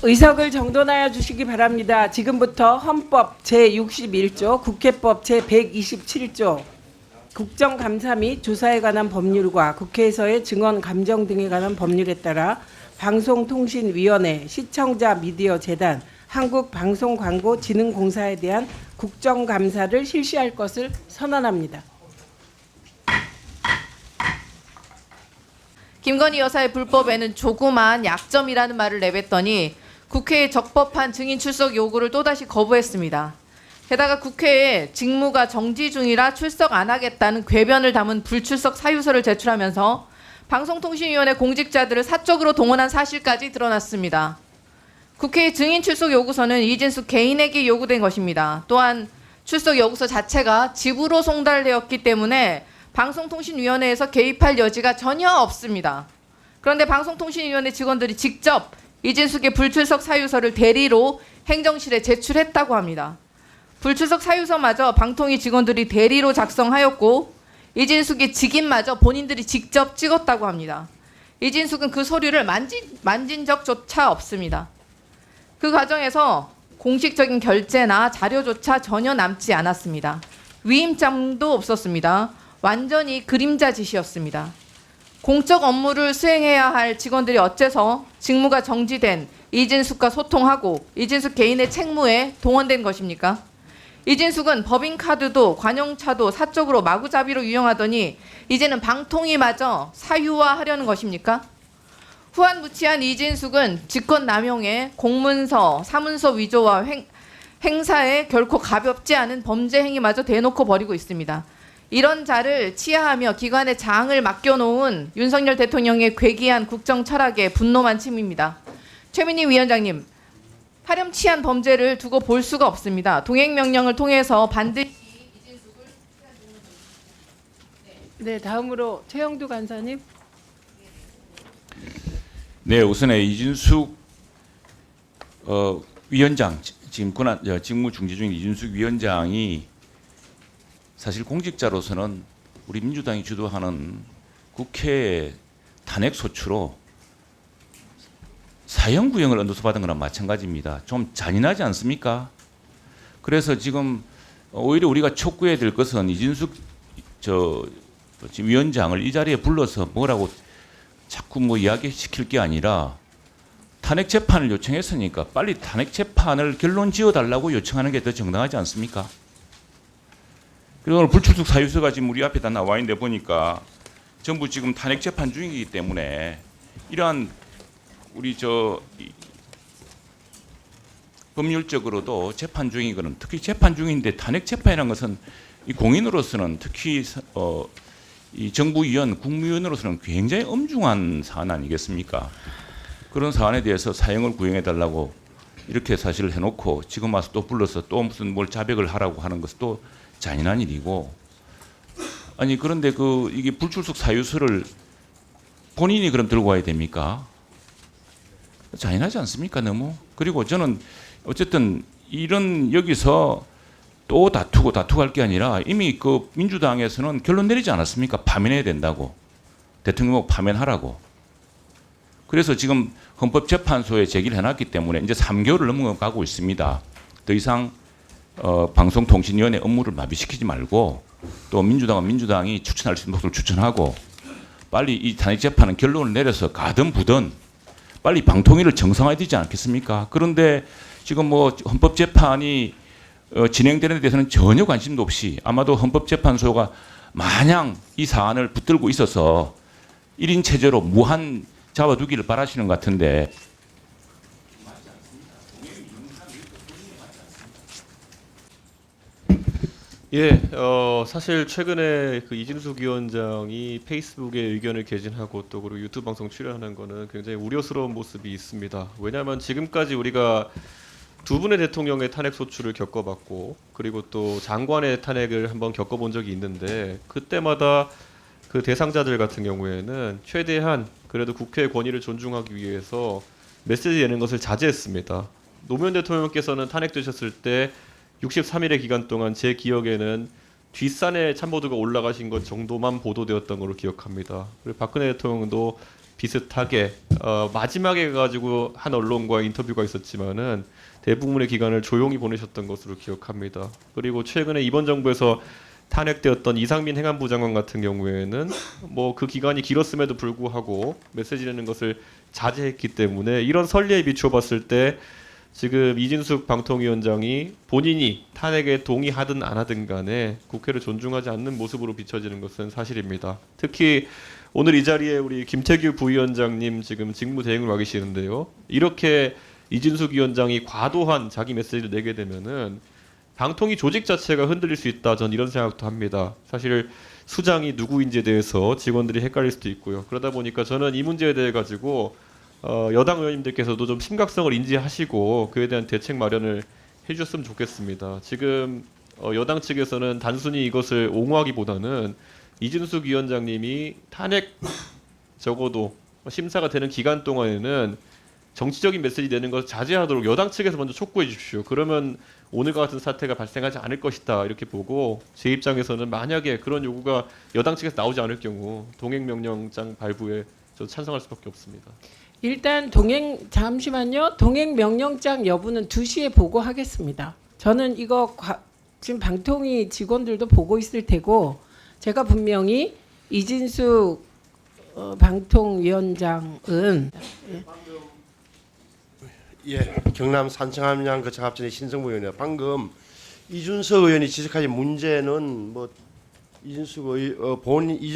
의석을 정돈하여 주시기 바랍니다. 지금부터 헌법 제61조, 국회법 제127조, 국정감사 및 조사에 관한 법률과 국회에서의 증언 감정 등에 관한 법률에 따라 방송통신위원회, 시청자 미디어 재단, 한국방송광고진흥공사에 대한 국정감사를 실시할 것을 선언합니다. 김건희 여사의 불법에는 조그만 약점이라는 말을 내뱉더니 국회에 적법한 증인 출석 요구를 또다시 거부했습니다. 게다가 국회에 직무가 정지 중이라 출석 안 하겠다는 궤변을 담은 불출석 사유서를 제출하면서 방송통신위원회 공직자들을 사적으로 동원한 사실까지 드러났습니다. 국회의 증인 출석 요구서는 이진숙 개인에게 요구된 것입니다. 또한 출석 요구서 자체가 집으로 송달되었기 때문에 방송통신위원회에서 개입할 여지가 전혀 없습니다. 그런데 방송통신위원회 직원들이 직접 이진숙의 불출석 사유서를 대리로 행정실에 제출했다고 합니다. 불출석 사유서마저 방통위 직원들이 대리로 작성하였고 이진숙의 직인마저 본인들이 직접 찍었다고 합니다. 이진숙은 그 서류를 만진 적조차 없습니다. 그 과정에서 공식적인 결제나 자료조차 전혀 남지 않았습니다. 위임장도 없었습니다. 완전히 그림자 짓이었습니다. 공적 업무를 수행해야 할 직원들이 어째서 직무가 정지된 이진숙과 소통하고 이진숙 개인의 책무에 동원된 것입니까? 이진숙은 법인카드도 관용차도 사적으로 마구잡이로 유용하더니 이제는 방통위마저 사유화하려는 것입니까? 후안부치한 이진숙은 직권남용에 공문서, 사문서 위조와 행사에 결코 가볍지 않은 범죄 행위마저 대놓고 벌이고 있습니다. 이런 자를 치하하며 기관의 장을 맡겨놓은 윤석열 대통령의 괴기한 국정 철학에 분노만 침입니다. 최민희 위원장님, 파렴치한 범죄를 두고 볼 수가 없습니다. 동행명령을 통해서 반드시 이진숙을 네, 다음으로 최영두 간사님. 네, 우선에 이진숙 위원장, 지금 직무 중지 중인 이진숙 위원장이 사실 공직자로서는 우리 민주당이 주도하는 국회 탄핵 소추로 사형 구형을 언도소받은 거랑 마찬가지입니다. 좀 잔인하지 않습니까? 그래서 지금 오히려 우리가 촉구해야 될 것은 이진숙 지금 위원장을 이 자리에 불러서 뭐라고 자꾸 뭐 이야기시킬 게 아니라 탄핵 재판을 요청했으니까 빨리 탄핵 재판을 결론 지어달라고 요청하는 게 더 정당하지 않습니까? 그리고 오늘 불출석 사유서가 지금 우리 앞에 다 나와 있는데 보니까 전부 지금 탄핵 재판 중이기 때문에 이러한 우리 법률적으로도 재판 중이거든. 특히 재판 중인데 탄핵 재판이라는 것은 이 공인으로서는 특히 이 정부위원, 국무위원으로서는 굉장히 엄중한 사안 아니겠습니까? 그런 사안에 대해서 사형을 구형해달라고 이렇게 사실을 해놓고 지금 와서 또 불러서 또 무슨 뭘 자백을 하라고 하는 것은 또 잔인한 일이고, 아니 그런데 이게 불출석 사유서를 본인이 그럼 들고 와야 됩니까? 잔인하지 않습니까? 너무. 그리고 저는 어쨌든 이런 여기서 또 다투고 할 게 아니라 이미 그 민주당에서는 결론 내리지 않았습니까? 파면해야 된다고. 대통령 파면하라고. 그래서 지금 헌법재판소에 제기를 해놨기 때문에 이제 3개월을 넘어가고 있습니다. 더 이상 방송통신위원회 업무를 마비시키지 말고 또 민주당은 민주당이 추천할 수 있는 것을 추천하고 빨리 이 탄핵 재판은 결론을 내려서 가든 부든 빨리 방통위를 정상화해야 되지 않겠습니까? 그런데 지금 뭐 헌법재판이 진행되는 데 대해서는 전혀 관심도 없이 아마도 헌법재판소가 마냥 이 사안을 붙들고 있어서 1인 체제로 무한 잡아두기를 바라시는 것 같은데 예, 사실 최근에 그 이진숙 위원장이 페이스북에 의견을 게재하고 또 그리고 유튜브 방송 출연하는 거는 굉장히 우려스러운 모습이 있습니다. 왜냐하면 지금까지 우리가 두 분의 대통령의 탄핵 소추를 겪어봤고 그리고 또 장관의 탄핵을 한번 겪어본 적이 있는데 그때마다 그 대상자들 같은 경우에는 최대한 그래도 국회의 권위를 존중하기 위해서 메시지 내는 것을 자제했습니다. 노무현 대통령께서는 탄핵되셨을 때 63일의 기간 동안 제 기억에는 뒷산에 참모두가 올라가신 것 정도만 보도되었던 걸로 기억합니다. 그리고 박근혜 대통령도 비슷하게 마지막에 가지고 한 언론과 인터뷰가 있었지만은 대부분의 기간을 조용히 보내셨던 것으로 기억합니다. 그리고 최근에 이번 정부에서 탄핵되었던 이상민 행안부 장관 같은 경우에는 뭐 그 기간이 길었음에도 불구하고 메시지 내는 것을 자제했기 때문에 이런 선례에 비춰봤을 때 지금 이진숙 방통위원장이 본인이 탄핵에 동의하든 안 하든 간에 국회를 존중하지 않는 모습으로 비춰지는 것은 사실입니다. 특히 오늘 이 자리에 우리 김태규 부위원장님 지금 직무대행을 와 계시는데요. 이렇게 이진숙 위원장이 과도한 자기 메시지를 내게 되면은 방통위 조직 자체가 흔들릴 수 있다. 전 이런 생각도 합니다. 사실 수장이 누구인지에 대해서 직원들이 헷갈릴 수도 있고요. 그러다 보니까 저는 이 문제에 대해 가지고 여당 의원님들께서도 좀 심각성을 인지하시고 그에 대한 대책 마련을 해주셨으면 좋겠습니다. 지금 여당 측에서는 단순히 이것을 옹호하기보다는 이진숙 위원장님이 탄핵 적어도 심사가 되는 기간 동안에는 정치적인 메시지 내는 것을 자제하도록 여당 측에서 먼저 촉구해 주십시오. 그러면 오늘과 같은 사태가 발생하지 않을 것이다 이렇게 보고 제 입장에서는 만약에 그런 요구가 여당 측에서 나오지 않을 경우 동행명령장 발부에 저 찬성할 수밖에 없습니다. 일단 잠시만요. 동행 명령장 여부는 2시에 보고하겠습니다. 저는 이거 지금 방통위 직원들도 보고 있을 테고 제가 분명히 이진숙 방통위원장은 예, 경남 산청함양 거창합전의 신성무 의원이요. 방금 이준석 의원이 지적하신 문제는 뭐 이준숙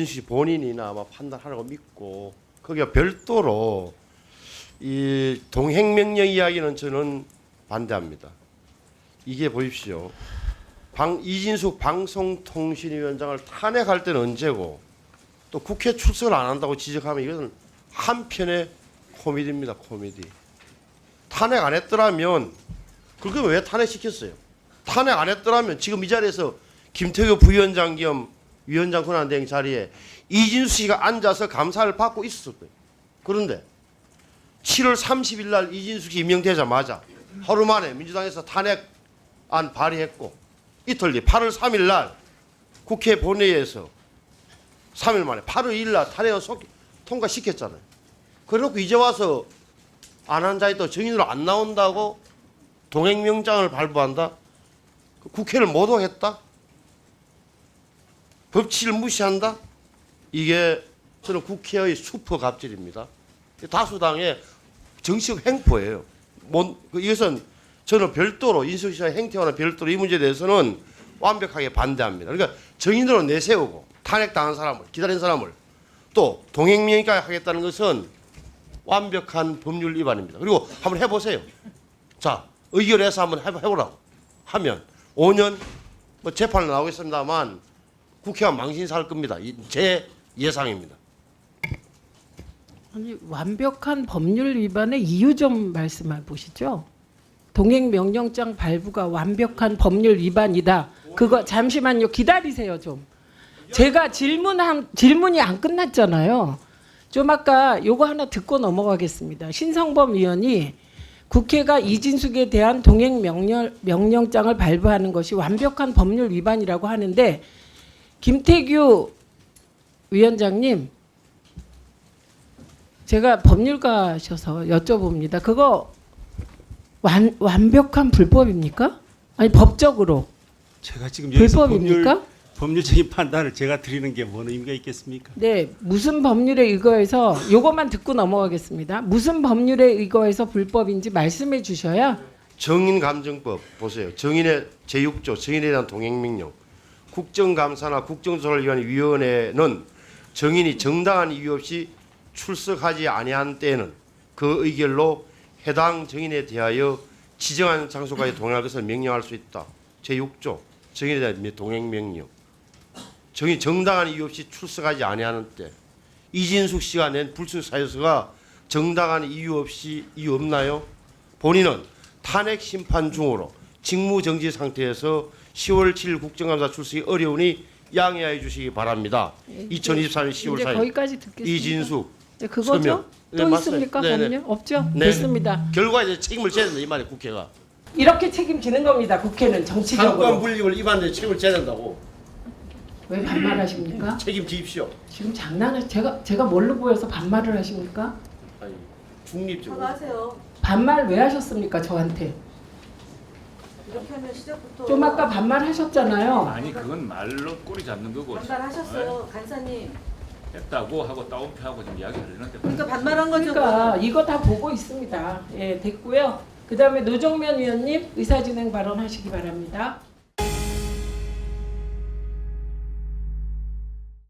씨 본인이나 아마 판단하라고 믿고 거기가 별도로 이 동행명령 이야기는 저는 반대합니다. 이게 보십시오. 이진숙 방송통신위원장을 탄핵할 때는 언제고 또 국회 출석을 안 한다고 지적하면 이것은 한편의 코미디입니다. 코미디. 탄핵 안 했더라면 그걸 왜 탄핵시켰어요? 탄핵 안 했더라면 지금 이 자리에서 김태규 부위원장 겸 위원장 권한대행 자리에 이진숙 씨가 앉아서 감사를 받고 있었을 거예요. 그런데 7월 30일 날 이진숙 씨 임명되자마자 하루 만에 민주당에서 탄핵안 발의했고 이틀 뒤 8월 3일 날 국회 본회의에서 3일 만에 8월 2일 날 탄핵을 통과시켰잖아요. 그래놓고 이제 와서 안 한 자에 또 정인으로 안 나온다고 동행명장을 발부한다? 국회를 모독했다? 법치를 무시한다? 이게 저는 국회의 슈퍼 갑질입니다. 다수당의 정치적 횡포예요. 이것은 저는 별도로 인숙 씨의 행태와는 별도로 이 문제에 대해서는 완벽하게 반대합니다. 그러니까 정인으로 내세우고 탄핵당한 사람을 기다린 사람을 또 동행명령까지 하겠다는 것은 완벽한 법률 위반입니다. 그리고 한번 해보세요. 자, 의결해서 한번 해보라고 하면 5년 뭐 재판을 나오겠습니다만 국회가 망신살 겁니다. 제 예상입니다. 아니, 완벽한 법률 위반의 이유 좀 말씀해 보시죠. 동행명령장 발부가 완벽한 법률 위반이다. 그거 잠시만요. 기다리세요 좀. 제가 질문이 안 끝났잖아요. 좀 아까 요거 하나 듣고 넘어가겠습니다. 신성범 의원이 국회가 이진숙에 대한 동행명령장을 발부하는 것이 완벽한 법률 위반이라고 하는데 김태규 위원장님 제가 법률가셔서 여쭤봅니다. 그거 완벽한 불법입니까? 아니 법적으로 제가 지금 여기서 불법입니까? 법률적인 판단을 제가 드리는 게 뭔 의미가 있겠습니까? 네, 무슨 법률에 의거해서 요것만 듣고 넘어가겠습니다. 무슨 법률에 의거해서 불법인지 말씀해 주셔야. 정인감정법 보세요. 정인의 제6조 정인에 대한 동행명령. 국정감사나 국정조사위원회는 정인이 정당한 이유 없이 출석하지 아니한 때에는 그 의결로 해당 정인에 대하여 지정한 장소까지 동행할 것을 명령할 수 있다. 제6조 정인에 대한 동행명령. 정인 정당한 이유 없이 출석하지 아니하는 때 이진숙 씨가 낸 불출석 사유서가 정당한 이유 없나요? 본인은 탄핵 심판 중으로 직무 정지 상태에서 10월 7일 국정감사 출석이 어려우니 양해해 주시기 바랍니다. 2023년 10월 이제 4일 거기까지 듣겠습니다. 이진숙 네, 그거죠? 서명. 또 네, 맞습니다. 있습니까? 네네. 법률? 없죠? 네. 됐습니다. 결과에 대해 책임을 져야 된다 이 말이에요. 국회가 이렇게 책임지는 겁니다. 국회는 상권 정치적으로. 분립을 위반된 책임을 져야 된다고. 왜 반말하십니까? 책임지십시오. 지금 장난을 제가 뭘로 보여서 반말을 하십니까? 아니, 중립적으로. 사과하세요. 반말 왜 하셨습니까 저한테? 이렇게 하면 시작부터 좀 아까 반말하셨잖아요. 아니 그건 말로 꼬리 잡는 거고 반발하셨어요, 간사님. 했다고 하고 따옴표하고 지금 이야기하려는데 그러니까 반말한 거죠. 그러니까 이거 다 보고 있습니다. 예, 됐고요. 그다음에 노정면 의원님 의사진행 발언하시기 바랍니다.